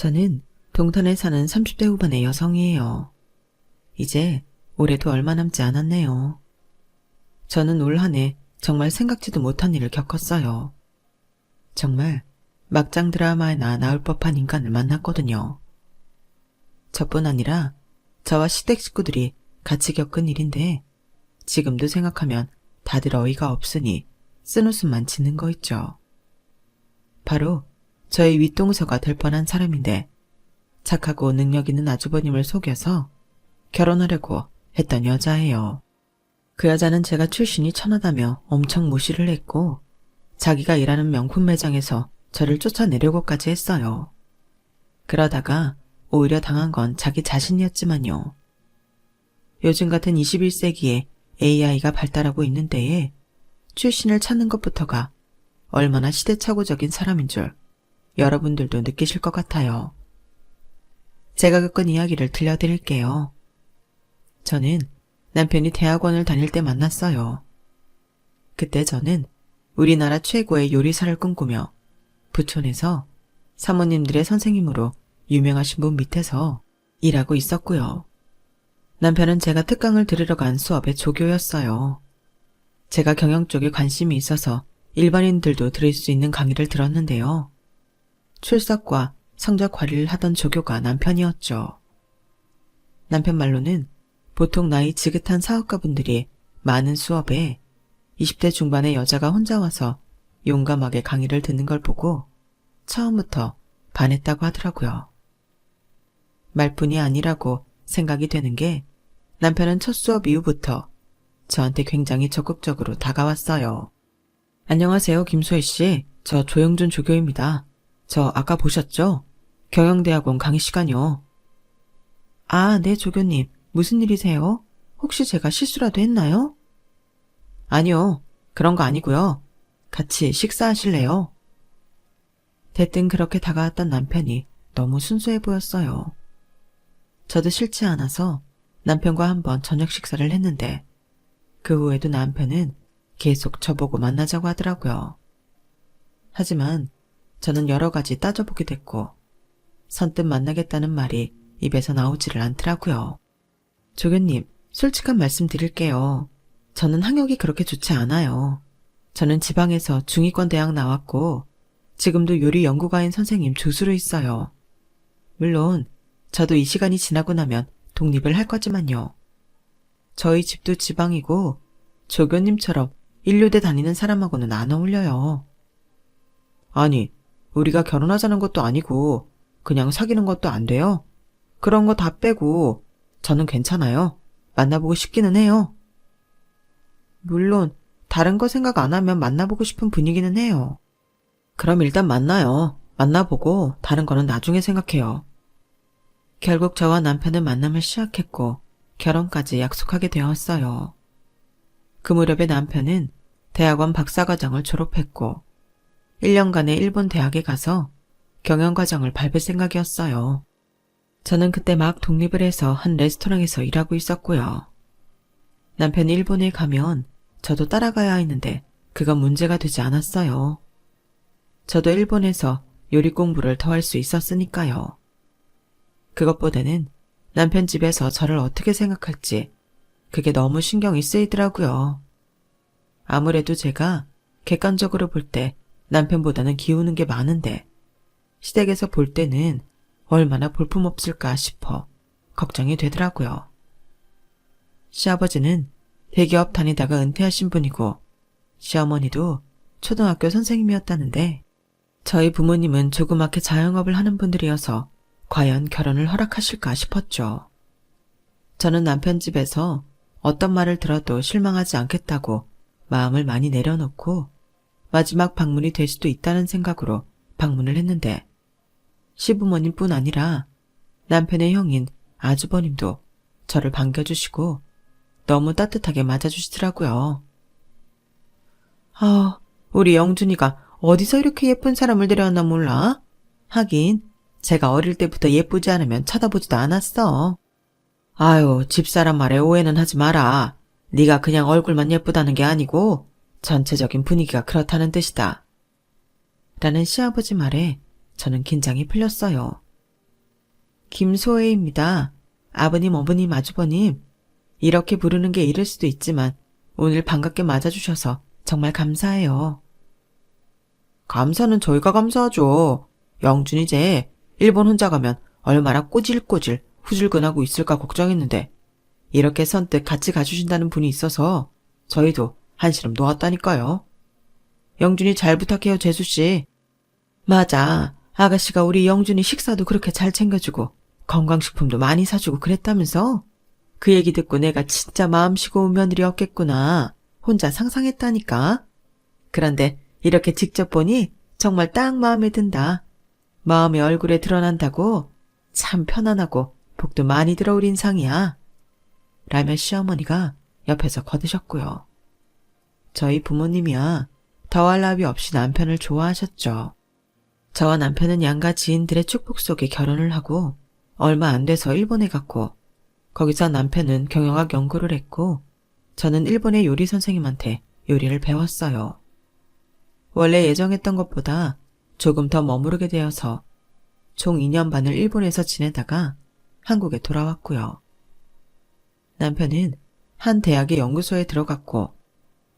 저는 동탄에 사는 30대 후반의 여성이에요. 이제 올해도 얼마 남지 않았네요. 저는 올 한 해 정말 생각지도 못한 일을 겪었어요. 정말 막장 드라마에나 나올 법한 인간을 만났거든요. 저뿐 아니라 저와 시댁 식구들이 같이 겪은 일인데 지금도 생각하면 다들 어이가 없으니 쓴웃음만 짓는 거 있죠. 바로 저의 윗동서가 될 뻔한 사람인데 착하고 능력 있는 아주버님을 속여서 결혼하려고 했던 여자예요. 그 여자는 제가 출신이 천하다며 엄청 무시를 했고 자기가 일하는 명품 매장에서 저를 쫓아내려고까지 했어요. 그러다가 오히려 당한 건 자기 자신이었지만요. 요즘 같은 21세기에 AI가 발달하고 있는 때에 출신을 찾는 것부터가 얼마나 시대착오적인 사람인 줄 여러분들도 느끼실 것 같아요. 제가 겪은 이야기를 들려드릴게요. 저는 남편이 대학원을 다닐 때 만났어요. 그때 저는 우리나라 최고의 요리사를 꿈꾸며 부촌에서 사모님들의 선생님으로 유명하신 분 밑에서 일하고 있었고요. 남편은 제가 특강을 들으러 간 수업의 조교였어요. 제가 경영 쪽에 관심이 있어서 일반인들도 들을 수 있는 강의를 들었는데요. 출석과 성적 관리를 하던 조교가 남편이었죠. 남편 말로는 보통 나이 지긋한 사업가분들이 많은 수업에 20대 중반의 여자가 혼자 와서 용감하게 강의를 듣는 걸 보고 처음부터 반했다고 하더라고요. 말뿐이 아니라고 생각이 되는 게 남편은 첫 수업 이후부터 저한테 굉장히 적극적으로 다가왔어요. 안녕하세요, 김소희 씨. 저 조영준 조교입니다. 저 아까 보셨죠? 경영대학원 강의 시간이요. 아, 네, 조교님. 무슨 일이세요? 혹시 제가 실수라도 했나요? 아니요. 그런 거 아니고요. 같이 식사하실래요? 대뜸 그렇게 다가왔던 남편이 너무 순수해 보였어요. 저도 싫지 않아서 남편과 한번 저녁 식사를 했는데 그 후에도 남편은 계속 저보고 만나자고 하더라고요. 하지만 저는 여러 가지 따져보게 됐고 선뜻 만나겠다는 말이 입에서 나오지를 않더라고요. 조교님, 솔직한 말씀 드릴게요. 저는 학력이 그렇게 좋지 않아요. 저는 지방에서 중위권 대학 나왔고 지금도 요리 연구가인 선생님 조수로 있어요. 물론 저도 이 시간이 지나고 나면 독립을 할 거지만요. 저희 집도 지방이고 조교님처럼 인류대 다니는 사람하고는 안 어울려요. 아니, 우리가 결혼하자는 것도 아니고 그냥 사귀는 것도 안 돼요? 그런 거 다 빼고 저는 괜찮아요. 만나보고 싶기는 해요. 물론 다른 거 생각 안 하면 만나보고 싶은 분위기는 해요. 그럼 일단 만나요. 만나보고 다른 거는 나중에 생각해요. 결국 저와 남편은 만남을 시작했고 결혼까지 약속하게 되었어요. 그 무렵에 남편은 대학원 박사과정을 졸업했고 1년간의 일본 대학에 가서 경영과정을 밟을 생각이었어요. 저는 그때 막 독립을 해서 한 레스토랑에서 일하고 있었고요. 남편이 일본에 가면 저도 따라가야 했는데 그건 문제가 되지 않았어요. 저도 일본에서 요리 공부를 더 할 수 있었으니까요. 그것보다는 남편 집에서 저를 어떻게 생각할지 그게 너무 신경이 쓰이더라고요. 아무래도 제가 객관적으로 볼 때 남편보다는 기우는 게 많은데 시댁에서 볼 때는 얼마나 볼품없을까 싶어 걱정이 되더라고요. 시아버지는 대기업 다니다가 은퇴하신 분이고 시어머니도 초등학교 선생님이었다는데 저희 부모님은 조그맣게 자영업을 하는 분들이어서 과연 결혼을 허락하실까 싶었죠. 저는 남편 집에서 어떤 말을 들어도 실망하지 않겠다고 마음을 많이 내려놓고 마지막 방문이 될 수도 있다는 생각으로 방문을 했는데 시부모님뿐 아니라 남편의 형인 아주버님도 저를 반겨주시고 너무 따뜻하게 맞아주시더라고요. 우리 영준이가 어디서 이렇게 예쁜 사람을 데려왔나 몰라? 하긴 제가 어릴 때부터 예쁘지 않으면 쳐다보지도 않았어. 아유, 집사람 말에 오해는 하지 마라. 네가 그냥 얼굴만 예쁘다는 게 아니고 전체적인 분위기가 그렇다는 뜻이다. 라는 시아버지 말에 저는 긴장이 풀렸어요. 김소혜입니다. 아버님, 어머님, 아주버님. 이렇게 부르는 게 이럴 수도 있지만 오늘 반갑게 맞아주셔서 정말 감사해요. 감사는 저희가 감사하죠. 영준 이제 일본 혼자 가면 얼마나 꼬질꼬질 후줄근하고 있을까 걱정했는데 이렇게 선뜻 같이 가주신다는 분이 있어서 저희도 한시름 놓았다니까요. 영준이 잘 부탁해요, 재수씨. 맞아. 아가씨가 우리 영준이 식사도 그렇게 잘 챙겨주고 건강식품도 많이 사주고 그랬다면서? 그 얘기 듣고 내가 진짜 마음 쉬고운 며느리였겠구나. 혼자 상상했다니까. 그런데 이렇게 직접 보니 정말 딱 마음에 든다. 마음이 얼굴에 드러난다고 참 편안하고 복도 많이 들어올 인상이야. 라며 시어머니가 옆에서 거드셨고요. 저희 부모님이야 더할 나위 없이 남편을 좋아하셨죠. 저와 남편은 양가 지인들의 축복 속에 결혼을 하고 얼마 안 돼서 일본에 갔고 거기서 남편은 경영학 연구를 했고 저는 일본의 요리 선생님한테 요리를 배웠어요. 원래 예정했던 것보다 조금 더 머무르게 되어서 총 2년 반을 일본에서 지내다가 한국에 돌아왔고요. 남편은 한 대학의 연구소에 들어갔고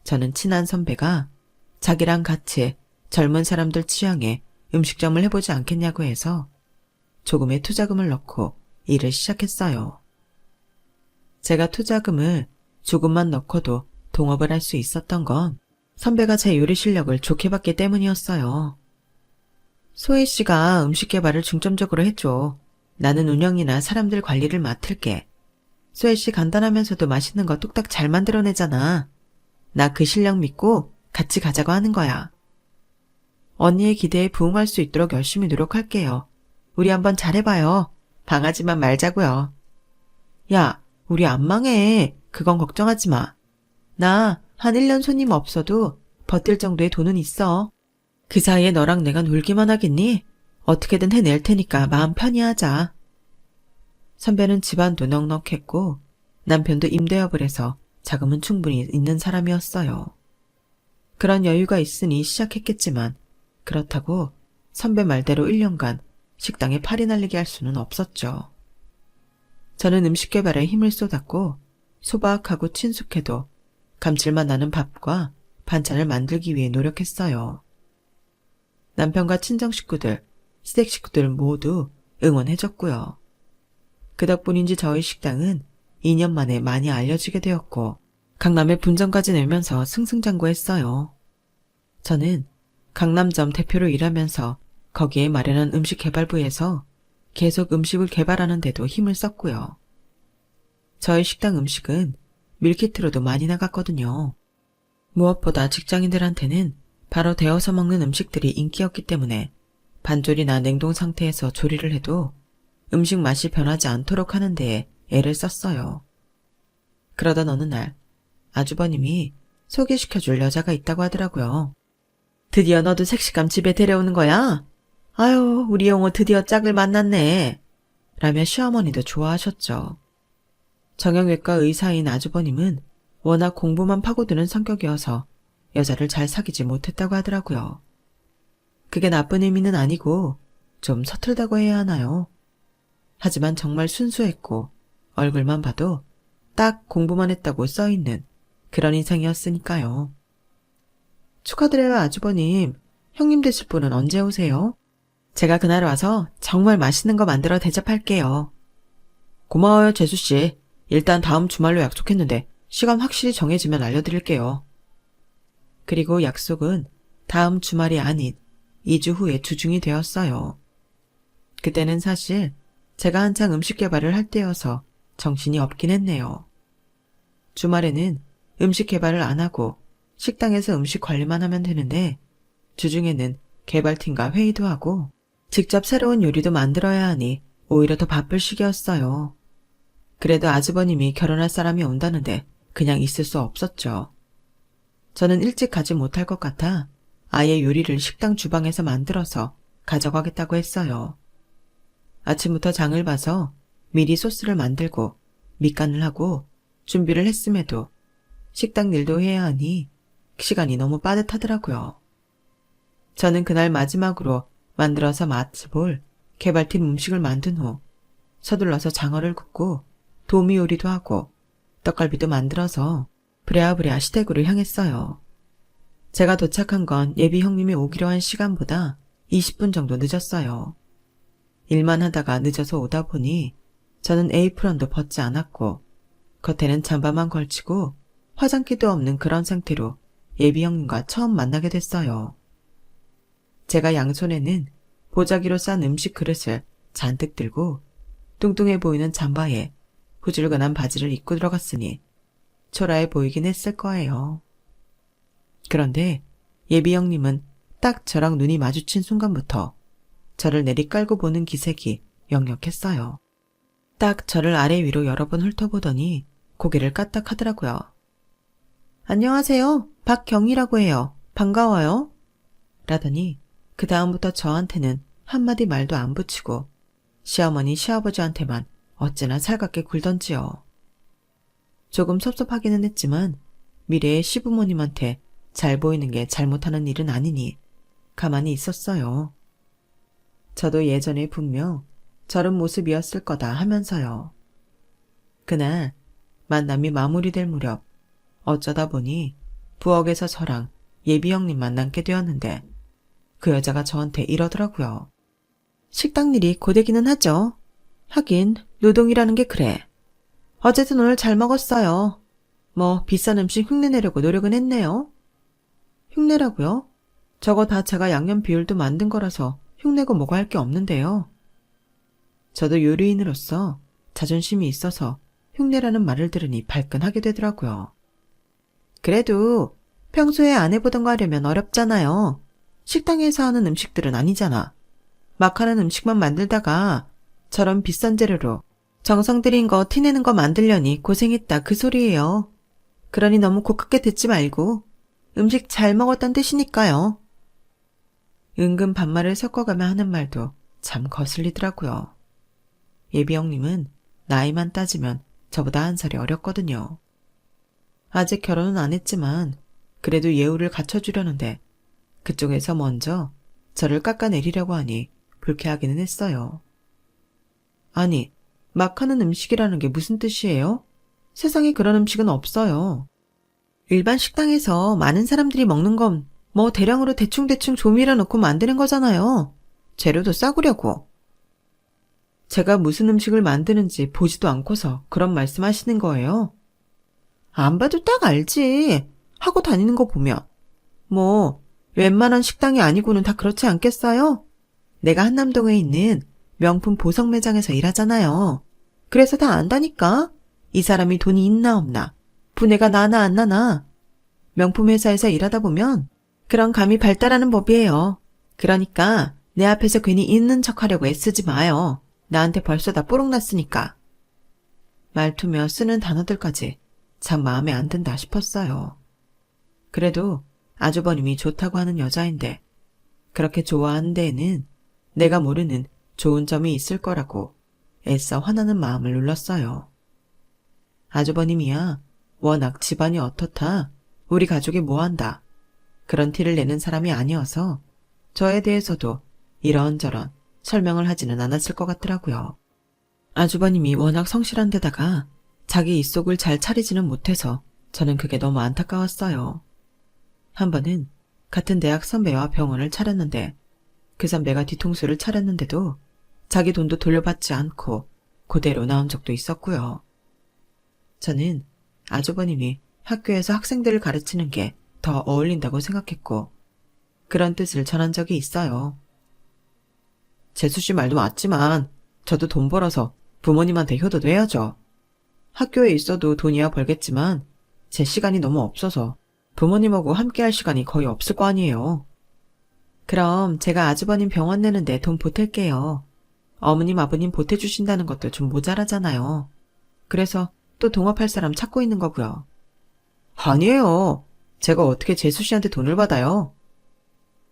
저는 친한 선배가 자기랑 같이 젊은 사람들 취향에 음식점을 해보지 않겠냐고 해서 조금의 투자금을 넣고 일을 시작했어요. 제가 투자금을 조금만 넣고도 동업을 할 수 있었던 건 선배가 제 요리 실력을 좋게 봤기 때문이었어요. 소혜 씨가 음식 개발을 중점적으로 해줘. 나는 운영이나 사람들 관리를 맡을게. 소혜 씨 간단하면서도 맛있는 거 뚝딱 잘 만들어내잖아. 나 그 실력 믿고 같이 가자고 하는 거야. 언니의 기대에 부응할 수 있도록 열심히 노력할게요. 우리 한번 잘해봐요. 방하지만 말자고요. 야, 우리 안 망해. 그건 걱정하지 마. 나 한 1년 손님 없어도 버틸 정도의 돈은 있어. 그 사이에 너랑 내가 놀기만 하겠니? 어떻게든 해낼 테니까 마음 편히 하자. 선배는 집안도 넉넉했고 남편도 임대업을 해서 자금은 충분히 있는 사람이었어요. 그런 여유가 있으니 시작했겠지만 그렇다고 선배 말대로 1년간 식당에 팔이 날리게 할 수는 없었죠. 저는 음식 개발에 힘을 쏟았고 소박하고 친숙해도 감칠맛 나는 밥과 반찬을 만들기 위해 노력했어요. 남편과 친정 식구들, 시댁 식구들 모두 응원해줬고요. 그 덕분인지 저희 식당은 2년 만에 많이 알려지게 되었고 강남에 분점까지 내면서 승승장구했어요. 저는 강남점 대표로 일하면서 거기에 마련한 음식 개발부에서 계속 음식을 개발하는 데도 힘을 썼고요. 저희 식당 음식은 밀키트로도 많이 나갔거든요. 무엇보다 직장인들한테는 바로 데워서 먹는 음식들이 인기였기 때문에 반조리나 냉동 상태에서 조리를 해도 음식 맛이 변하지 않도록 하는 데에 애를 썼어요. 그러던 어느 날 아주버님이 소개시켜줄 여자가 있다고 하더라고요. 드디어 너도 색시감 집에 데려오는 거야? 아유, 우리 영호 드디어 짝을 만났네. 라며 시어머니도 좋아하셨죠. 정형외과 의사인 아주버님은 워낙 공부만 파고드는 성격이어서 여자를 잘 사귀지 못했다고 하더라고요. 그게 나쁜 의미는 아니고 좀 서툴다고 해야 하나요? 하지만 정말 순수했고 얼굴만 봐도 딱 공부만 했다고 써있는 그런 인상이었으니까요. 축하드려요, 아주버님. 형님 되실 분은 언제 오세요? 제가 그날 와서 정말 맛있는 거 만들어 대접할게요. 고마워요, 재수씨. 일단 다음 주말로 약속했는데 시간 확실히 정해지면 알려드릴게요. 그리고 약속은 다음 주말이 아닌 2주 후에 주중이 되었어요. 그때는 사실 제가 한창 음식 개발을 할 때여서 정신이 없긴 했네요. 주말에는 음식 개발을 안 하고 식당에서 음식 관리만 하면 되는데 주중에는 개발팀과 회의도 하고 직접 새로운 요리도 만들어야 하니 오히려 더 바쁠 시기였어요. 그래도 아주버님이 결혼할 사람이 온다는데 그냥 있을 수 없었죠. 저는 일찍 가지 못할 것 같아 아예 요리를 식당 주방에서 만들어서 가져가겠다고 했어요. 아침부터 장을 봐서 미리 소스를 만들고 밑간을 하고 준비를 했음에도 식당 일도 해야 하니 시간이 너무 빠듯하더라고요. 저는 그날 마지막으로 만들어서 맛볼 개발팀 음식을 만든 후 서둘러서 장어를 굽고 도미 요리도 하고 떡갈비도 만들어서 부랴부랴 시댁으로 향했어요. 제가 도착한 건 예비 형님이 오기로 한 시간보다 20분 정도 늦었어요. 일만 하다가 늦어서 오다 보니 저는 에이프런도 벗지 않았고 겉에는 잠바만 걸치고 화장기도 없는 그런 상태로 예비 형님과 처음 만나게 됐어요. 제가 양손에는 보자기로 싼 음식 그릇을 잔뜩 들고 뚱뚱해 보이는 잠바에 후줄근한 바지를 입고 들어갔으니 초라해 보이긴 했을 거예요. 그런데 예비 형님은 딱 저랑 눈이 마주친 순간부터 저를 내리깔고 보는 기색이 역력했어요. 딱 저를 아래 위로 여러 번 훑어보더니 고개를 까딱하더라고요. 안녕하세요. 박경이라고 해요. 반가워요. 라더니 그 다음부터 저한테는 한마디 말도 안 붙이고 시어머니 시아버지한테만 어찌나 살갑게 굴던지요. 조금 섭섭하기는 했지만 미래의 시부모님한테 잘 보이는 게 잘못하는 일은 아니니 가만히 있었어요. 저도 예전에 분명 저런 모습이었을 거다 하면서요. 그날 만남이 마무리될 무렵 어쩌다 보니 부엌에서 저랑 예비 형님 만남게 되었는데 그 여자가 저한테 이러더라고요. 식당 일이 고되기는 하죠. 하긴 노동이라는 게 그래. 어쨌든 오늘 잘 먹었어요. 뭐 비싼 음식 흉내내려고 노력은 했네요. 흉내라고요? 저거 다 제가 양념 비율도 만든 거라서 흉내고 뭐고 할 게 없는데요. 저도 요리인으로서 자존심이 있어서 흉내라는 말을 들으니 발끈하게 되더라고요. 그래도 평소에 안 해보던 거 하려면 어렵잖아요. 식당에서 하는 음식들은 아니잖아. 막 하는 음식만 만들다가 저런 비싼 재료로 정성 들인 거 티내는 거 만들려니 고생했다 그 소리예요. 그러니 너무 고깝게 듣지 말고 음식 잘 먹었단 뜻이니까요. 은근 반말을 섞어가며 하는 말도 참 거슬리더라고요. 예비 형님은 나이만 따지면 저보다 한 살이 어렸거든요. 아직 결혼은 안 했지만 그래도 예우를 갖춰주려는데 그쪽에서 먼저 저를 깎아내리려고 하니 불쾌하기는 했어요. 아니, 막 하는 음식이라는 게 무슨 뜻이에요? 세상에 그런 음식은 없어요. 일반 식당에서 많은 사람들이 먹는 건 뭐 대량으로 대충대충 조미료 넣고 만드는 거잖아요. 재료도 싸구려고. 제가 무슨 음식을 만드는지 보지도 않고서 그런 말씀하시는 거예요? 안 봐도 딱 알지. 하고 다니는 거 보면. 뭐 웬만한 식당이 아니고는 다 그렇지 않겠어요? 내가 한남동에 있는 명품 보석 매장에서 일하잖아요. 그래서 다 안다니까. 이 사람이 돈이 있나 없나, 분해가 나나 안 나나. 명품 회사에서 일하다 보면 그런 감이 발달하는 법이에요. 그러니까 내 앞에서 괜히 있는 척하려고 애쓰지 마요. 나한테 벌써 다 뽀록났으니까. 말투며 쓰는 단어들까지 참 마음에 안 든다 싶었어요. 그래도 아주버님이 좋다고 하는 여자인데 그렇게 좋아하는 데에는 내가 모르는 좋은 점이 있을 거라고 애써 화나는 마음을 눌렀어요. 아주버님이야 워낙 집안이 어떻다, 우리 가족이 뭐한다, 그런 티를 내는 사람이 아니어서 저에 대해서도 이런저런 설명을 하지는 않았을 것 같더라고요. 아주버님이 워낙 성실한 데다가 자기 입속을 잘 차리지는 못해서 저는 그게 너무 안타까웠어요. 한 번은 같은 대학 선배와 병원을 차렸는데 그 선배가 뒤통수를 차렸는데도 자기 돈도 돌려받지 않고 그대로 나온 적도 있었고요. 저는 아주버님이 학교에서 학생들을 가르치는 게 더 어울린다고 생각했고 그런 뜻을 전한 적이 있어요. 재수씨 말도 맞지만 저도 돈 벌어서 부모님한테 효도해야죠. 학교에 있어도 돈이야 벌겠지만 제 시간이 너무 없어서 부모님하고 함께할 시간이 거의 없을 거 아니에요. 그럼 제가 아주버님 병원 내는데 돈 보탤게요. 어머님 아버님 보태주신다는 것도 좀 모자라잖아요. 그래서 또 동업할 사람 찾고 있는 거고요. 아니에요. 제가 어떻게 재수씨한테 돈을 받아요?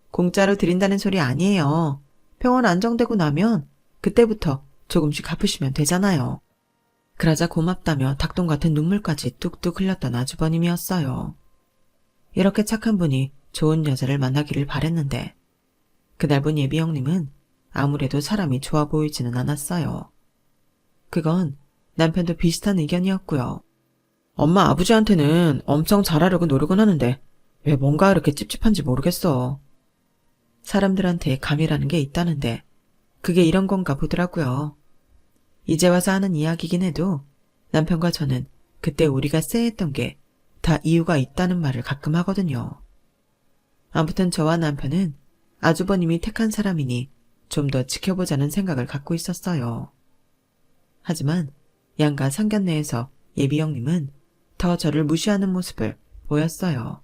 공짜로 드린다는 소리 아니에요. 병원 안정되고 나면 그때부터 조금씩 갚으시면 되잖아요. 그러자 고맙다며 닭똥 같은 눈물까지 뚝뚝 흘렸던 아주버님이었어요. 이렇게 착한 분이 좋은 여자를 만나기를 바랬는데 그날 본 예비 형님은 아무래도 사람이 좋아 보이지는 않았어요. 그건 남편도 비슷한 의견이었고요. 엄마 아버지한테는 엄청 잘하려고 노력은 하는데 왜 뭔가 이렇게 찝찝한지 모르겠어. 사람들한테 감이라는 게 있다는데 그게 이런 건가 보더라고요. 이제 와서 하는 이야기긴 해도 남편과 저는 그때 우리가 쎄했던 게 다 이유가 있다는 말을 가끔 하거든요. 아무튼 저와 남편은 아주버님이 택한 사람이니 좀 더 지켜보자는 생각을 갖고 있었어요. 하지만 양가 상견례에서 예비 형님은 더 저를 무시하는 모습을 보였어요.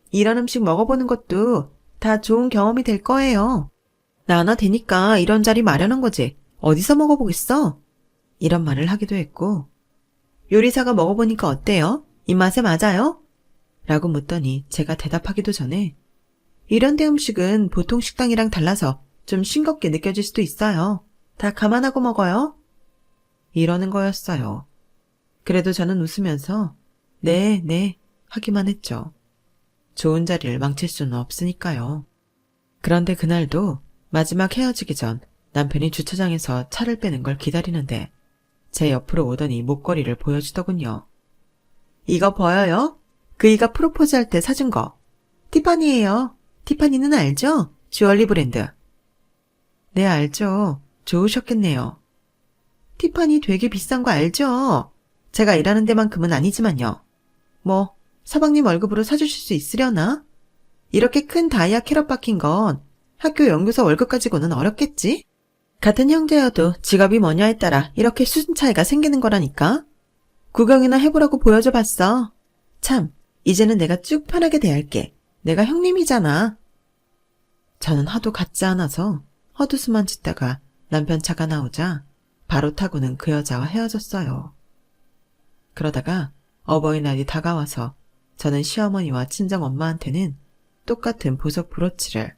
이런 음식 먹어보는 것도 다 좋은 경험이 될 거예요. 나 하나 되니까 이런 자리 마련한 거지. 어디서 먹어보겠어? 이런 말을 하기도 했고, 요리사가 먹어보니까 어때요? 입맛에 맞아요? 라고 묻더니 제가 대답하기도 전에 이런 데 음식은 보통 식당이랑 달라서 좀 싱겁게 느껴질 수도 있어요. 다 감안하고 먹어요. 이러는 거였어요. 그래도 저는 웃으면서 네 하기만 했죠. 좋은 자리를 망칠 수는 없으니까요. 그런데 그날도 마지막 헤어지기 전 남편이 주차장에서 차를 빼는 걸 기다리는데 제 옆으로 오더니 목걸이를 보여주더군요. 이거 보여요? 그이가 프로포즈 할 때 사준 거. 티파니예요. 티파니는 알죠? 주얼리 브랜드. 네, 알죠. 좋으셨겠네요. 티파니 되게 비싼 거 알죠? 제가 일하는 데만큼은 아니지만요. 뭐 서방님 월급으로 사주실 수 있으려나? 이렇게 큰 다이아 캐럿 박힌 건 학교 연구소 월급 가지고는 어렵겠지? 같은 형제여도 직업이 뭐냐에 따라 이렇게 수준 차이가 생기는 거라니까. 구경이나 해보라고 보여줘 봤어. 참, 이제는 내가 쭉 편하게 대할게. 내가 형님이잖아. 저는 하도 같지 않아서 헛웃음만 짓다가 남편 차가 나오자 바로 타고는 그 여자와 헤어졌어요. 그러다가 어버이날이 다가와서 저는 시어머니와 친정엄마한테는 똑같은 보석 브로치를,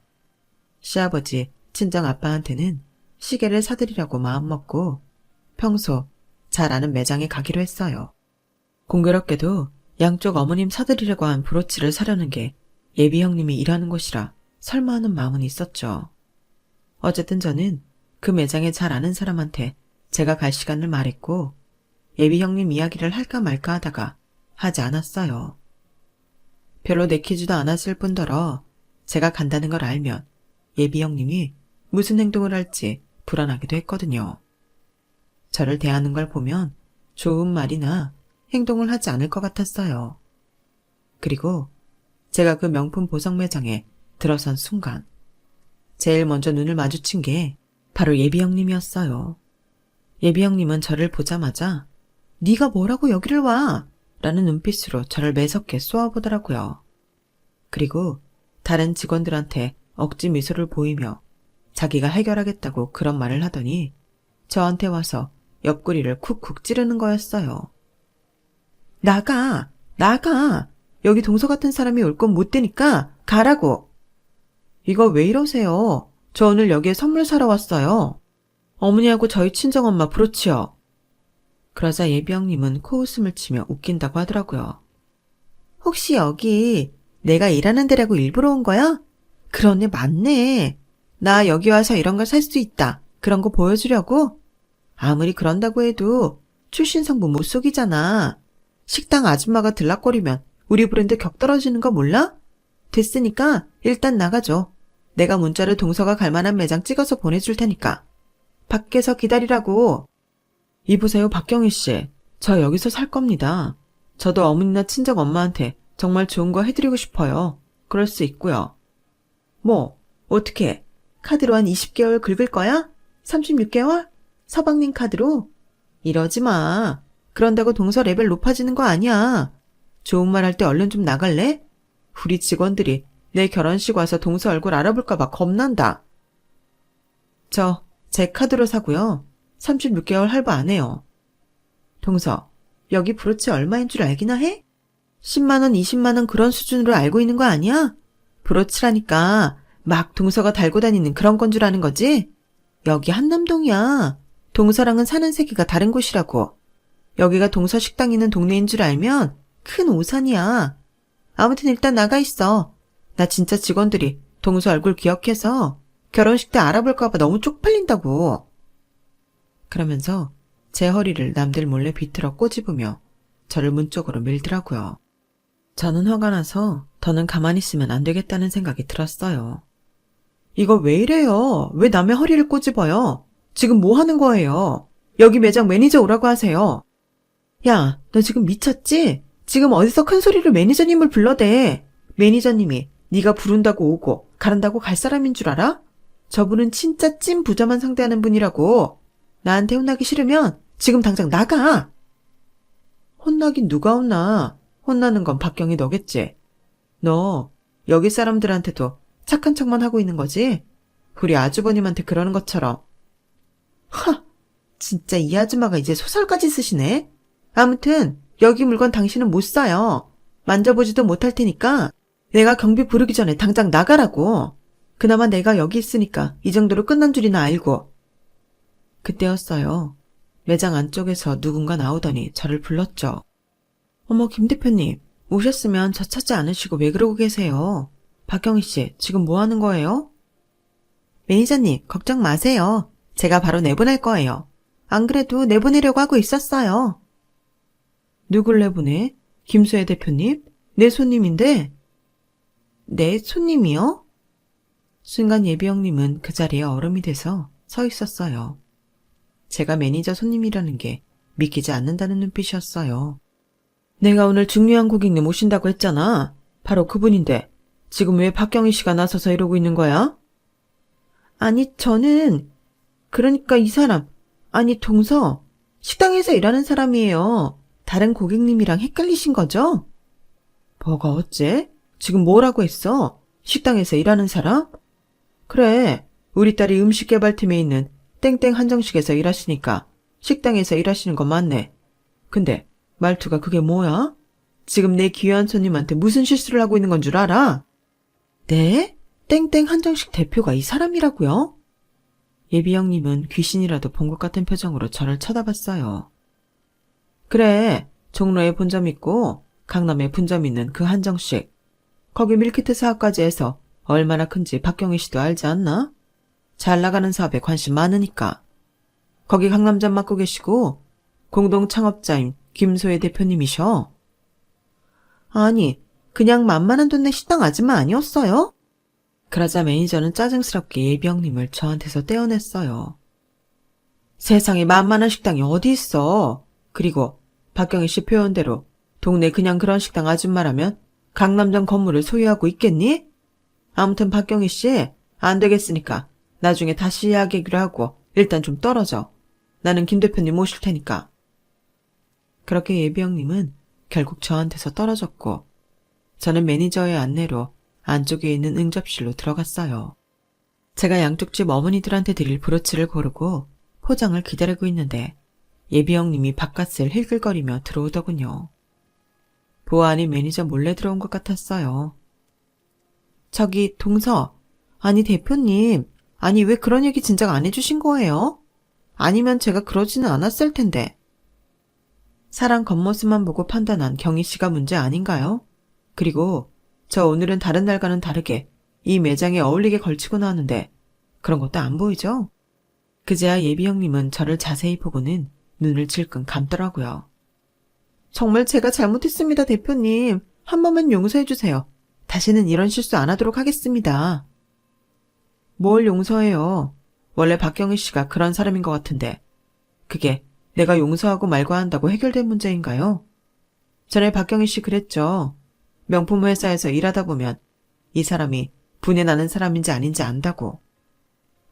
시아버지, 친정아빠한테는 시계를 사드리려고 마음먹고 평소 잘 아는 매장에 가기로 했어요. 공교롭게도 양쪽 어머님 사드리려고 한 브로치를 사려는 게 예비 형님이 일하는 곳이라 설마 하는 마음은 있었죠. 어쨌든 저는 그 매장에 잘 아는 사람한테 제가 갈 시간을 말했고 예비 형님 이야기를 할까 말까 하다가 하지 않았어요. 별로 내키지도 않았을 뿐더러 제가 간다는 걸 알면 예비 형님이 무슨 행동을 할지 불안하기도 했거든요. 저를 대하는 걸 보면 좋은 말이나 행동을 하지 않을 것 같았어요. 그리고 제가 그 명품 보석 매장에 들어선 순간 제일 먼저 눈을 마주친 게 바로 예비 형님이었어요. 예비 형님은 저를 보자마자 네가 뭐라고 여기를 와? 라는 눈빛으로 저를 매섭게 쏘아보더라고요. 그리고 다른 직원들한테 억지 미소를 보이며 자기가 해결하겠다고 그런 말을 하더니 저한테 와서 옆구리를 쿡쿡 찌르는 거였어요. 나가! 나가! 여기 동서 같은 사람이 올 건 못 되니까 가라고! 이거 왜 이러세요? 저 오늘 여기에 선물 사러 왔어요. 어머니하고 저희 친정엄마 브로치요. 그러자 예비 형님은 코웃음을 치며 웃긴다고 하더라고요. 혹시 여기 내가 일하는 데라고 일부러 온 거야? 그러네, 맞네. 나 여기 와서 이런 걸 살 수 있다. 그런 거 보여주려고? 아무리 그런다고 해도 출신 성분 못 속이잖아. 식당 아줌마가 들락거리면 우리 브랜드 격 떨어지는 거 몰라? 됐으니까 일단 나가줘. 내가 문자를 동서가 갈 만한 매장 찍어서 보내줄 테니까. 밖에서 기다리라고. 이보세요, 박경희 씨. 저 여기서 살 겁니다. 저도 어머니나 친정 엄마한테 정말 좋은 거 해드리고 싶어요. 그럴 수 있고요. 뭐, 어떻게? 카드로 한 20개월 긁을 거야? 36개월? 서방님 카드로? 이러지 마. 그런다고 동서 레벨 높아지는 거 아니야. 좋은 말 할 때 얼른 좀 나갈래? 우리 직원들이 내 결혼식 와서 동서 얼굴 알아볼까 봐 겁난다. 제 카드로 사고요. 36개월 할부 안 해요. 동서, 여기 브로치 얼마인 줄 알기나 해? 10만원, 20만원 그런 수준으로 알고 있는 거 아니야? 브로치라니까 막 동서가 달고 다니는 그런 건 줄 아는 거지? 여기 한남동이야. 동서랑은 사는 세계가 다른 곳이라고. 여기가 동서 식당 있는 동네인 줄 알면 큰 오산이야. 아무튼 일단 나가 있어. 나 진짜 직원들이 동서 얼굴 기억해서 결혼식 때 알아볼까 봐 너무 쪽팔린다고. 그러면서 제 허리를 남들 몰래 비틀어 꼬집으며 저를 문 쪽으로 밀더라고요. 저는 화가 나서 더는 가만히 있으면 안 되겠다는 생각이 들었어요. 이거 왜 이래요? 왜 남의 허리를 꼬집어요? 지금 뭐 하는 거예요? 여기 매장 매니저 오라고 하세요. 야, 너 지금 미쳤지? 지금 어디서 큰 소리로 매니저님을 불러대. 매니저님이 네가 부른다고 오고 가란다고 갈 사람인 줄 알아? 저분은 진짜 찐 부자만 상대하는 분이라고. 나한테 혼나기 싫으면 지금 당장 나가. 혼나긴 누가 혼나. 혼나는 건 박경이 너겠지. 너 여기 사람들한테도 착한 척만 하고 있는 거지? 우리 아주버님한테 그러는 것처럼. 하, 진짜 이 아줌마가 이제 소설까지 쓰시네? 아무튼 여기 물건 당신은 못 사요. 만져보지도 못할 테니까 내가 경비 부르기 전에 당장 나가라고. 그나마 내가 여기 있으니까 이 정도로 끝난 줄이나 알고. 그때였어요. 매장 안쪽에서 누군가 나오더니 저를 불렀죠. 어머, 김 대표님, 오셨으면 저 찾지 않으시고 왜 그러고 계세요? 박경희 씨, 지금 뭐 하는 거예요? 매니저님, 걱정 마세요. 제가 바로 내보낼 거예요. 안 그래도 내보내려고 하고 있었어요. 누굴 내보내? 김수혜 대표님? 내 손님인데? 내 손님이요? 순간 예비 형님은 그 자리에 얼음이 돼서 서 있었어요. 제가 매니저 손님이라는 게 믿기지 않는다는 눈빛이었어요. 내가 오늘 중요한 고객님 오신다고 했잖아. 바로 그분인데 지금 왜 박경희 씨가 나서서 이러고 있는 거야? 아니, 저는 그러니까 이 사람, 아니 동서, 식당에서 일하는 사람이에요. 다른 고객님이랑 헷갈리신 거죠? 뭐가 어째? 지금 뭐라고 했어? 식당에서 일하는 사람? 그래, 우리 딸이 음식개발팀에 있는 땡땡 한정식에서 일하시니까 식당에서 일하시는 건 맞네. 근데 말투가 그게 뭐야? 지금 내 귀한 손님한테 무슨 실수를 하고 있는 건 줄 알아? 네? 땡땡 한정식 대표가 이 사람이라고요? 예비 형님은 귀신이라도 본 것 같은 표정으로 저를 쳐다봤어요. 그래, 종로에 본점 있고 강남에 분점 있는 그 한정식. 거기 밀키트 사업까지 해서 얼마나 큰지 박경희 씨도 알지 않나? 잘 나가는 사업에 관심 많으니까. 거기 강남점 맡고 계시고 공동 창업자인 김소혜 대표님이셔. 아니, 그냥 만만한 동네 식당 아줌마 아니었어요? 그러자 매니저는 짜증스럽게 예비 형님을 저한테서 떼어냈어요. 세상에 만만한 식당이 어디 있어. 그리고 박경희 씨 표현대로 동네 그냥 그런 식당 아줌마라면 강남점 건물을 소유하고 있겠니? 아무튼 박경희 씨, 안 되겠으니까 나중에 다시 이야기하기로 하고 일단 좀 떨어져. 나는 김 대표님 모실 테니까. 그렇게 예비 형님은 결국 저한테서 떨어졌고 저는 매니저의 안내로 안쪽에 있는 응접실로 들어갔어요. 제가 양쪽 집 어머니들한테 드릴 브로치를 고르고 포장을 기다리고 있는데 예비 형님이 바깥을 힐글거리며 들어오더군요. 보아하니 매니저 몰래 들어온 것 같았어요. 저기 동서, 아니 대표님, 아니 왜 그런 얘기 진작 안 해주신 거예요? 아니면 제가 그러지는 않았을 텐데. 사람 겉모습만 보고 판단한 경희 씨가 문제 아닌가요? 그리고 저 오늘은 다른 날과는 다르게 이 매장에 어울리게 걸치고 나왔는데 그런 것도 안 보이죠? 그제야 예비 형님은 저를 자세히 보고는 눈을 질끈 감더라고요. 정말 제가 잘못했습니다, 대표님. 한 번만 용서해 주세요. 다시는 이런 실수 안 하도록 하겠습니다. 뭘 용서해요. 원래 박경희 씨가 그런 사람인 것 같은데 그게 내가 용서하고 말고 한다고 해결된 문제인가요? 전에 박경희 씨 그랬죠. 명품 회사에서 일하다 보면 이 사람이 분해 나는 사람인지 아닌지 안다고.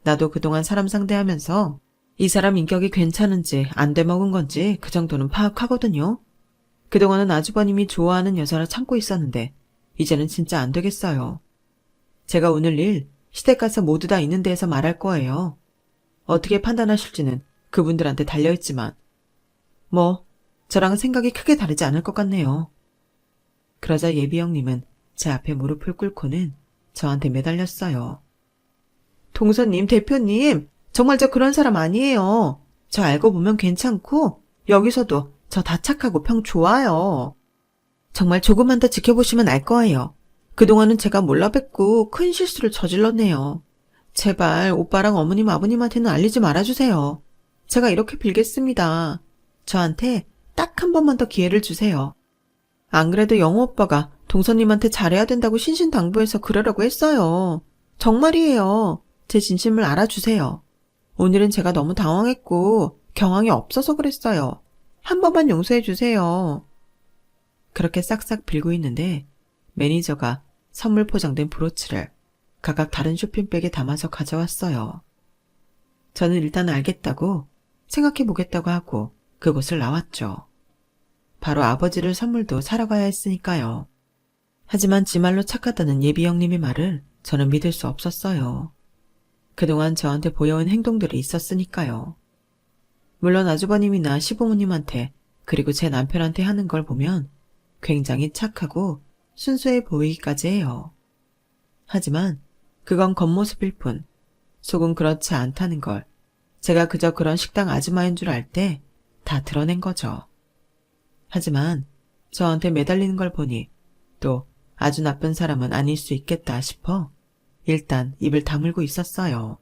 나도 그동안 사람 상대하면서 이 사람 인격이 괜찮은지 안 돼먹은 건지 그 정도는 파악하거든요. 그동안은 아주버님이 좋아하는 여자라 참고 있었는데 이제는 진짜 안 되겠어요. 제가 오늘 일 시댁 가서 모두 다 있는 데에서 말할 거예요. 어떻게 판단하실지는 그분들한테 달려있지만 뭐 저랑은 생각이 크게 다르지 않을 것 같네요. 그러자 예비 형님은 제 앞에 무릎을 꿇고는 저한테 매달렸어요. 동서님, 대표님, 정말 저 그런 사람 아니에요. 저 알고 보면 괜찮고 여기서도 저 다 착하고 평 좋아요. 정말 조금만 더 지켜보시면 알 거예요. 그동안은 제가 몰라 뵙고 큰 실수를 저질렀네요. 제발 오빠랑 어머님 아버님한테는 알리지 말아주세요. 제가 이렇게 빌겠습니다. 저한테 딱 한 번만 더 기회를 주세요. 안 그래도 영호 오빠가 동서님한테 잘해야 된다고 신신당부해서 그러라고 했어요. 정말이에요. 제 진심을 알아주세요. 오늘은 제가 너무 당황했고 경황이 없어서 그랬어요. 한 번만 용서해 주세요. 그렇게 싹싹 빌고 있는데 매니저가 선물 포장된 브로치를 각각 다른 쇼핑백에 담아서 가져왔어요. 저는 일단 알겠다고 생각해 보겠다고 하고 그곳을 나왔죠. 바로 아버지를 선물도 사러 가야 했으니까요. 하지만 지 말로 착하다는 예비 형님의 말을 저는 믿을 수 없었어요. 그동안 저한테 보여온 행동들이 있었으니까요. 물론 아주버님이나 시부모님한테 그리고 제 남편한테 하는 걸 보면 굉장히 착하고 순수해 보이기까지 해요. 하지만 그건 겉모습일 뿐 속은 그렇지 않다는 걸 제가 그저 그런 식당 아줌마인 줄 알 때 다 드러낸 거죠. 하지만 저한테 매달리는 걸 보니 또 아주 나쁜 사람은 아닐 수 있겠다 싶어 일단 입을 다물고 있었어요.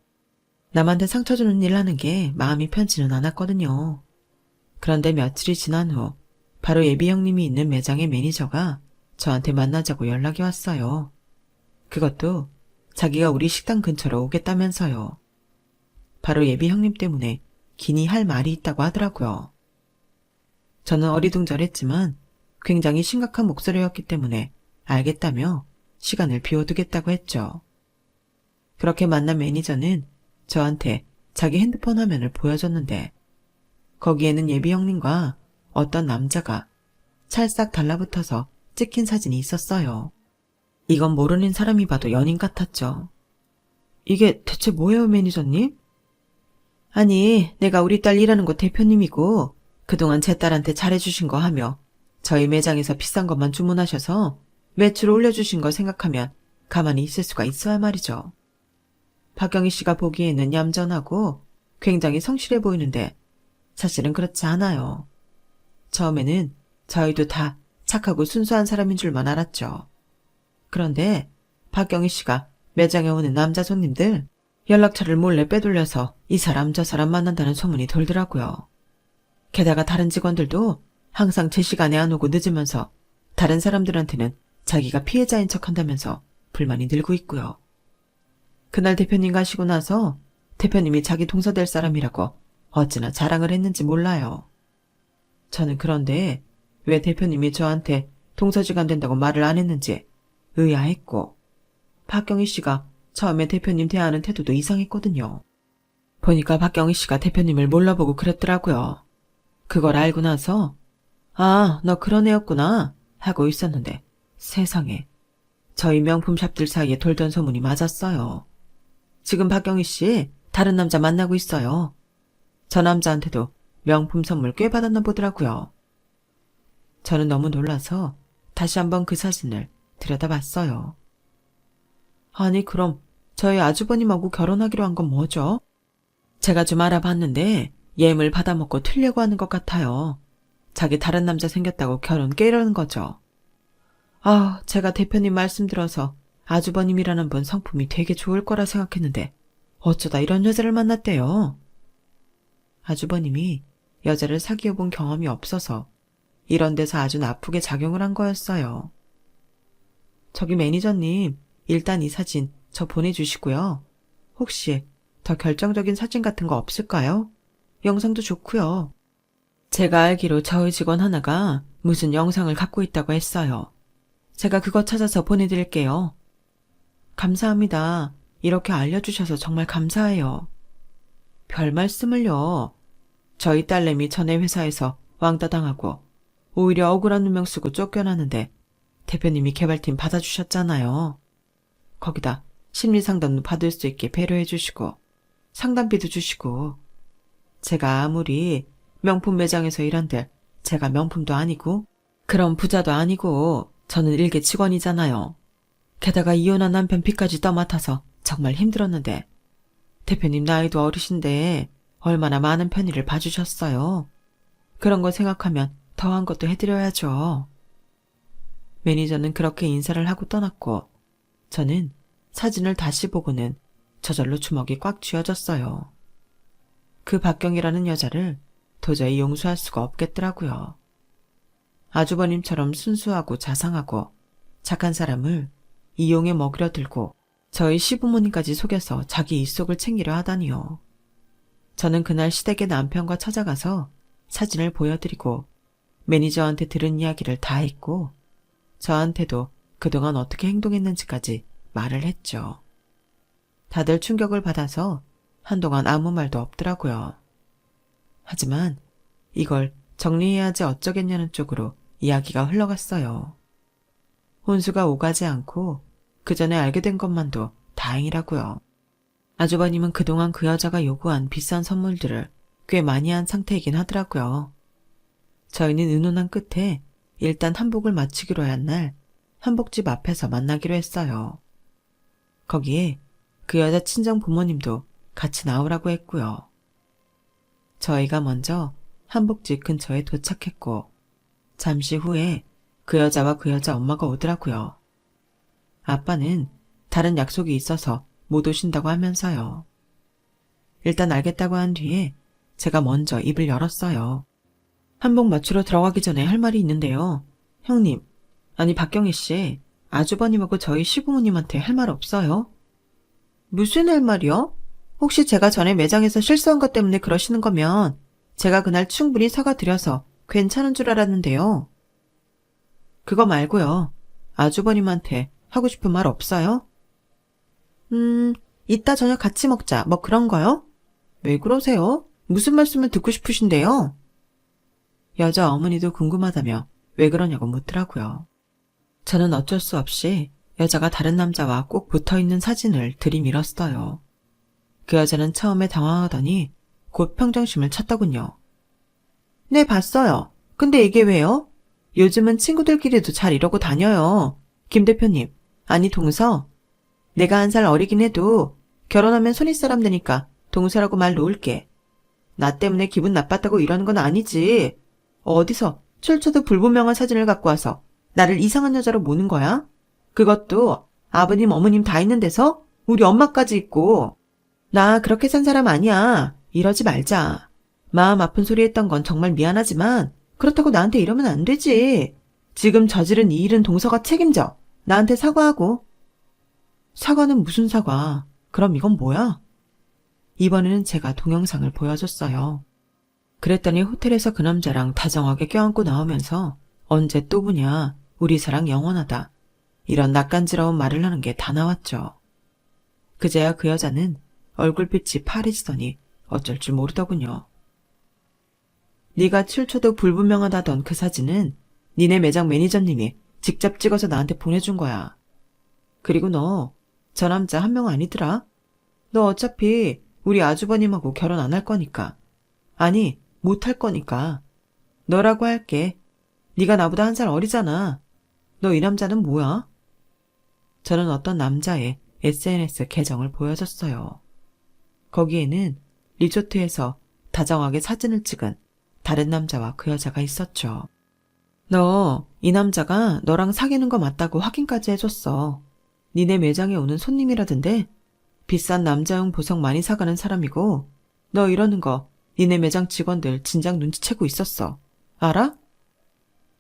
남한테 상처 주는 일 하는 게 마음이 편치는 않았거든요. 그런데 며칠이 지난 후 바로 예비 형님이 있는 매장의 매니저가 저한테 만나자고 연락이 왔어요. 그것도 자기가 우리 식당 근처로 오겠다면서요. 바로 예비 형님 때문에 기니 할 말이 있다고 하더라고요. 저는 어리둥절했지만 굉장히 심각한 목소리였기 때문에 알겠다며 시간을 비워두겠다고 했죠. 그렇게 만난 매니저는 저한테 자기 핸드폰 화면을 보여줬는데 거기에는 예비 형님과 어떤 남자가 찰싹 달라붙어서 찍힌 사진이 있었어요. 이건 모르는 사람이 봐도 연인 같았죠. 이게 대체 뭐예요, 매니저님? 아니, 내가 우리 딸 일하는 곳 대표님이고 그동안 제 딸한테 잘해주신 거 하며 저희 매장에서 비싼 것만 주문하셔서 매출 올려주신 거 생각하면 가만히 있을 수가 있어야 말이죠. 박경희 씨가 보기에는 얌전하고 굉장히 성실해 보이는데 사실은 그렇지 않아요. 처음에는 저희도 다 착하고 순수한 사람인 줄만 알았죠. 그런데 박경희 씨가 매장에 오는 남자 손님들 연락처를 몰래 빼돌려서 이 사람 저 사람 만난다는 소문이 돌더라고요. 게다가 다른 직원들도 항상 제 시간에 안 오고 늦으면서 다른 사람들한테는 자기가 피해자인 척한다면서 불만이 늘고 있고요. 그날 대표님 가시고 나서 대표님이 자기 동서될 사람이라고 어찌나 자랑을 했는지 몰라요. 저는 그런데 왜 대표님이 저한테 동서지간 된다고 말을 안 했는지 의아했고 박경희 씨가 처음에 대표님 대하는 태도도 이상했거든요. 보니까 박경희 씨가 대표님을 몰라보고 그랬더라고요. 그걸 알고 나서 아, 너 그런 애였구나 하고 있었는데 세상에 저희 명품샵들 사이에 돌던 소문이 맞았어요. 지금 박경희 씨 다른 남자 만나고 있어요. 저 남자한테도 명품 선물 꽤 받았나 보더라고요. 저는 너무 놀라서 다시 한번 그 사진을 들여다봤어요. 아니 그럼 저희 아주버님하고 결혼하기로 한 건 뭐죠? 제가 좀 알아봤는데 예물 받아먹고 튀려고 하는 것 같아요. 자기 다른 남자 생겼다고 결혼 깨려는 거죠. 아, 제가 대표님 말씀 들어서 아주버님이라는 분 성품이 되게 좋을 거라 생각했는데 어쩌다 이런 여자를 만났대요. 아주버님이 여자를 사귀어 본 경험이 없어서 이런 데서 아주 나쁘게 작용을 한 거였어요. 저기 매니저님, 일단 이 사진 저 보내주시고요. 혹시 더 결정적인 사진 같은 거 없을까요? 영상도 좋고요. 제가 알기로 저희 직원 하나가 무슨 영상을 갖고 있다고 했어요. 제가 그거 찾아서 보내드릴게요. 감사합니다. 이렇게 알려주셔서 정말 감사해요. 별 말씀을요. 저희 딸내미 전에 회사에서 왕따 당하고 오히려 억울한 누명 쓰고 쫓겨나는데 대표님이 개발팀 받아주셨잖아요. 거기다 심리상담도 받을 수 있게 배려해 주시고 상담비도 주시고 제가 아무리 명품 매장에서 일한들 제가 명품도 아니고 그런 부자도 아니고 저는 일개 직원이잖아요. 게다가 이혼한 남편 빚까지 떠맡아서 정말 힘들었는데 대표님 나이도 어리신데 얼마나 많은 편의를 봐주셨어요. 그런 거 생각하면 더한 것도 해드려야죠. 매니저는 그렇게 인사를 하고 떠났고 저는 사진을 다시 보고는 저절로 주먹이 꽉 쥐어졌어요. 그 박경이라는 여자를 도저히 용서할 수가 없겠더라고요. 아주버님처럼 순수하고 자상하고 착한 사람을 이용해 먹으려 들고 저희 시부모님까지 속여서 자기 입속을 챙기려 하다니요. 저는 그날 시댁의 남편과 찾아가서 사진을 보여드리고 매니저한테 들은 이야기를 다 했고 저한테도 그동안 어떻게 행동했는지까지 말을 했죠. 다들 충격을 받아서 한동안 아무 말도 없더라고요. 하지만 이걸 정리해야지 어쩌겠냐는 쪽으로 이야기가 흘러갔어요. 혼수가 오가지 않고 그 전에 알게 된 것만도 다행이라고요. 아주버님은 그동안 그 여자가 요구한 비싼 선물들을 꽤 많이 한 상태이긴 하더라고요. 저희는 의논한 끝에 일단 한복을 마치기로 한 날 한복집 앞에서 만나기로 했어요. 거기에 그 여자 친정 부모님도 같이 나오라고 했고요. 저희가 먼저 한복집 근처에 도착했고 잠시 후에 그 여자와 그 여자 엄마가 오더라고요. 아빠는 다른 약속이 있어서 못 오신다고 하면서요. 일단 알겠다고 한 뒤에 제가 먼저 입을 열었어요. 한복 맞추러 들어가기 전에 할 말이 있는데요. 형님, 아니 박경희 씨, 아주버님하고 저희 시부모님한테 할 말 없어요? 무슨 할 말이요? 혹시 제가 전에 매장에서 실수한 것 때문에 그러시는 거면 제가 그날 충분히 사과드려서 괜찮은 줄 알았는데요. 그거 말고요. 아주버님한테 하고 싶은 말 없어요? 이따 저녁 같이 먹자. 뭐 그런 거요? 왜 그러세요? 무슨 말씀을 듣고 싶으신데요? 여자 어머니도 궁금하다며 왜 그러냐고 묻더라고요. 저는 어쩔 수 없이 여자가 다른 남자와 꼭 붙어있는 사진을 들이밀었어요. 그 여자는 처음에 당황하더니 곧 평정심을 찾더군요. 네, 봤어요. 근데 이게 왜요? 요즘은 친구들끼리도 잘 이러고 다녀요. 김 대표님, 아니 동서. 내가 1살 어리긴 해도 결혼하면 손윗사람 되니까 동서라고 말 놓을게. 나 때문에 기분 나빴다고 이러는 건 아니지. 어디서 출처도 불분명한 사진을 갖고 와서 나를 이상한 여자로 모는 거야? 그것도 아버님, 어머님 다 있는 데서 우리 엄마까지 있고. 나 그렇게 산 사람 아니야. 이러지 말자. 마음 아픈 소리 했던 건 정말 미안하지만 그렇다고 나한테 이러면 안 되지. 지금 저지른 이 일은 동서가 책임져. 나한테 사과하고. 사과는 무슨 사과? 그럼 이건 뭐야? 이번에는 제가 동영상을 보여줬어요. 그랬더니 호텔에서 그 남자랑 다정하게 껴안고 나오면서 언제 또 보냐, 우리 사랑 영원하다. 이런 낯간지러운 말을 하는 게 다 나왔죠. 그제야 그 여자는 얼굴빛이 파래지더니 어쩔 줄 모르더군요. 네가 출처도 불분명하다던 그 사진은 니네 매장 매니저님이 직접 찍어서 나한테 보내준 거야. 그리고 너, 저 남자 한 명 아니더라? 너 어차피 우리 아주버님하고 결혼 안 할 거니까. 아니, 못 할 거니까. 너라고 할게. 네가 나보다 1살 어리잖아. 너 이 남자는 뭐야? 저는 어떤 남자의 SNS 계정을 보여줬어요. 거기에는 리조트에서 다정하게 사진을 찍은 다른 남자와 그 여자가 있었죠. 너, 이 남자가 너랑 사귀는 거 맞다고 확인까지 해줬어. 니네 매장에 오는 손님이라던데 비싼 남자용 보석 많이 사가는 사람이고 너 이러는 거 니네 매장 직원들 진작 눈치채고 있었어. 알아?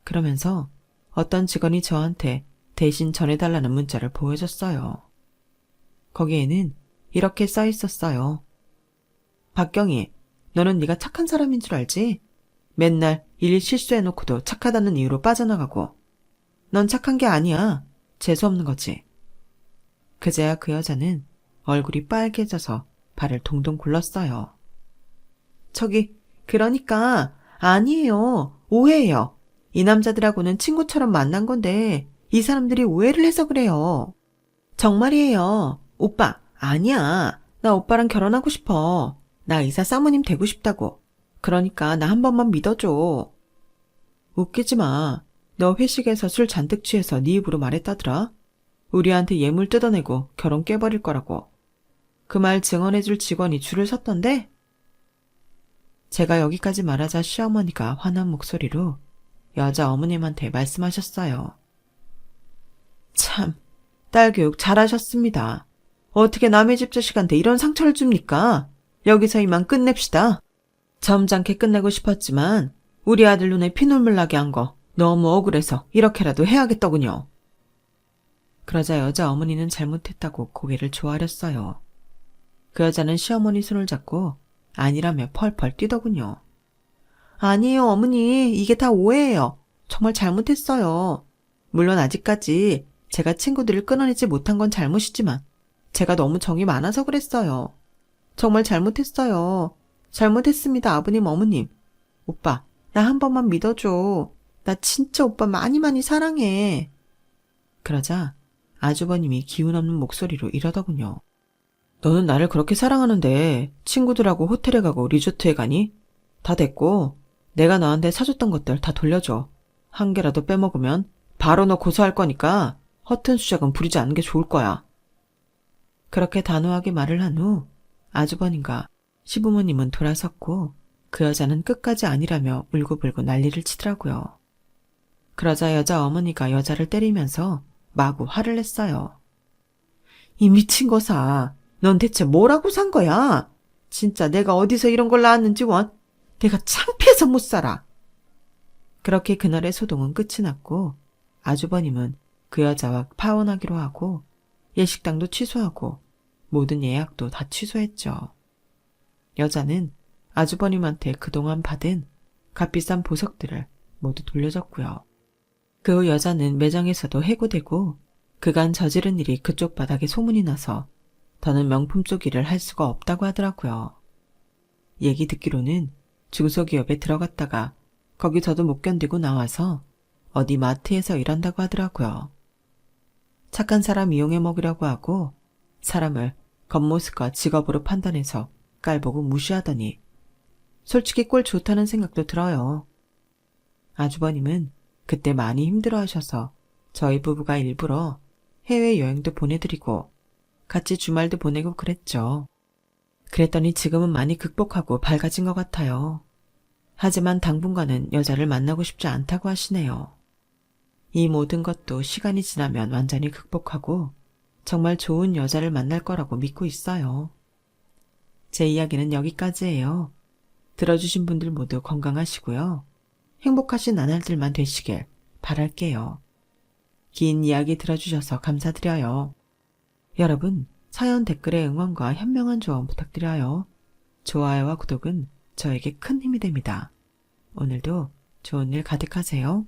그러면서 어떤 직원이 저한테 대신 전해달라는 문자를 보여줬어요. 거기에는 이렇게 써 있었어요. 박경희, 너는 네가 착한 사람인 줄 알지? 맨날 일 실수해놓고도 착하다는 이유로 빠져나가고. 넌 착한 게 아니야. 재수없는 거지. 그제야 그 여자는 얼굴이 빨개져서 발을 동동 굴렀어요. 저기, 그러니까 아니에요. 오해예요. 이 남자들하고는 친구처럼 만난 건데 이 사람들이 오해를 해서 그래요. 정말이에요. 오빠, 아니야. 나 오빠랑 결혼하고 싶어. 나 의사 사모님 되고 싶다고. 그러니까 나 한 번만 믿어줘. 웃기지 마. 너 회식에서 술 잔뜩 취해서 네 입으로 말했다더라. 우리한테 예물 뜯어내고 결혼 깨버릴 거라고. 그 말 증언해줄 직원이 줄을 섰던데? 제가 여기까지 말하자 시어머니가 화난 목소리로 여자 어머님한테 말씀하셨어요. 참, 딸 교육 잘하셨습니다. 어떻게 남의 집 자식한테 이런 상처를 줍니까? 여기서 이만 끝냅시다. 점잖게 끝내고 싶었지만 우리 아들 눈에 피눈물 나게 한 거 너무 억울해서 이렇게라도 해야겠더군요. 그러자 여자 어머니는 잘못했다고 고개를 조아렸어요. 그 여자는 시어머니 손을 잡고 아니라며 펄펄 뛰더군요. 아니에요, 어머니. 이게 다 오해예요. 정말 잘못했어요. 물론 아직까지 제가 친구들을 끊어내지 못한 건 잘못이지만 제가 너무 정이 많아서 그랬어요. 정말 잘못했어요. 잘못했습니다, 아버님, 어머님. 오빠, 나 한 번만 믿어줘. 나 진짜 오빠 많이 많이 사랑해. 그러자 아주버님이 기운 없는 목소리로 이러더군요. 너는 나를 그렇게 사랑하는데 친구들하고 호텔에 가고 리조트에 가니? 다 됐고 내가 너한테 사줬던 것들 다 돌려줘. 한 개라도 빼먹으면 바로 너 고소할 거니까 허튼 수작은 부리지 않는 게 좋을 거야. 그렇게 단호하게 말을 한 후 아주버님과 시부모님은 돌아섰고 그 여자는 끝까지 아니라며 울고불고 난리를 치더라고요. 그러자 여자 어머니가 여자를 때리면서 마구 화를 냈어요. 이 미친 거사, 넌 대체 뭐라고 산 거야? 진짜 내가 어디서 이런 걸 낳았는지 원? 내가 창피해서 못 살아. 그렇게 그날의 소동은 끝이 났고 아주버님은 그 여자와 파혼하기로 하고 예식당도 취소하고 모든 예약도 다 취소했죠. 여자는 아주버님한테 그동안 받은 값비싼 보석들을 모두 돌려줬고요. 그 후 여자는 매장에서도 해고되고 그간 저지른 일이 그쪽 바닥에 소문이 나서 더는 명품 쪽 일을 할 수가 없다고 하더라고요. 얘기 듣기로는 중소기업에 들어갔다가 거기서도 못 견디고 나와서 어디 마트에서 일한다고 하더라고요. 착한 사람 이용해 먹으려고 하고 사람을 겉모습과 직업으로 판단해서 깔보고 무시하더니 솔직히 꼴 좋다는 생각도 들어요. 아주버님은 그때 많이 힘들어하셔서 저희 부부가 일부러 해외여행도 보내드리고 같이 주말도 보내고 그랬죠. 그랬더니 지금은 많이 극복하고 밝아진 것 같아요. 하지만 당분간은 여자를 만나고 싶지 않다고 하시네요. 이 모든 것도 시간이 지나면 완전히 극복하고 정말 좋은 여자를 만날 거라고 믿고 있어요. 제 이야기는 여기까지예요. 들어주신 분들 모두 건강하시고요. 행복하신 나날들만 되시길 바랄게요. 긴 이야기 들어주셔서 감사드려요. 여러분, 사연 댓글에 응원과 현명한 조언 부탁드려요. 좋아요와 구독은 저에게 큰 힘이 됩니다. 오늘도 좋은 일 가득하세요.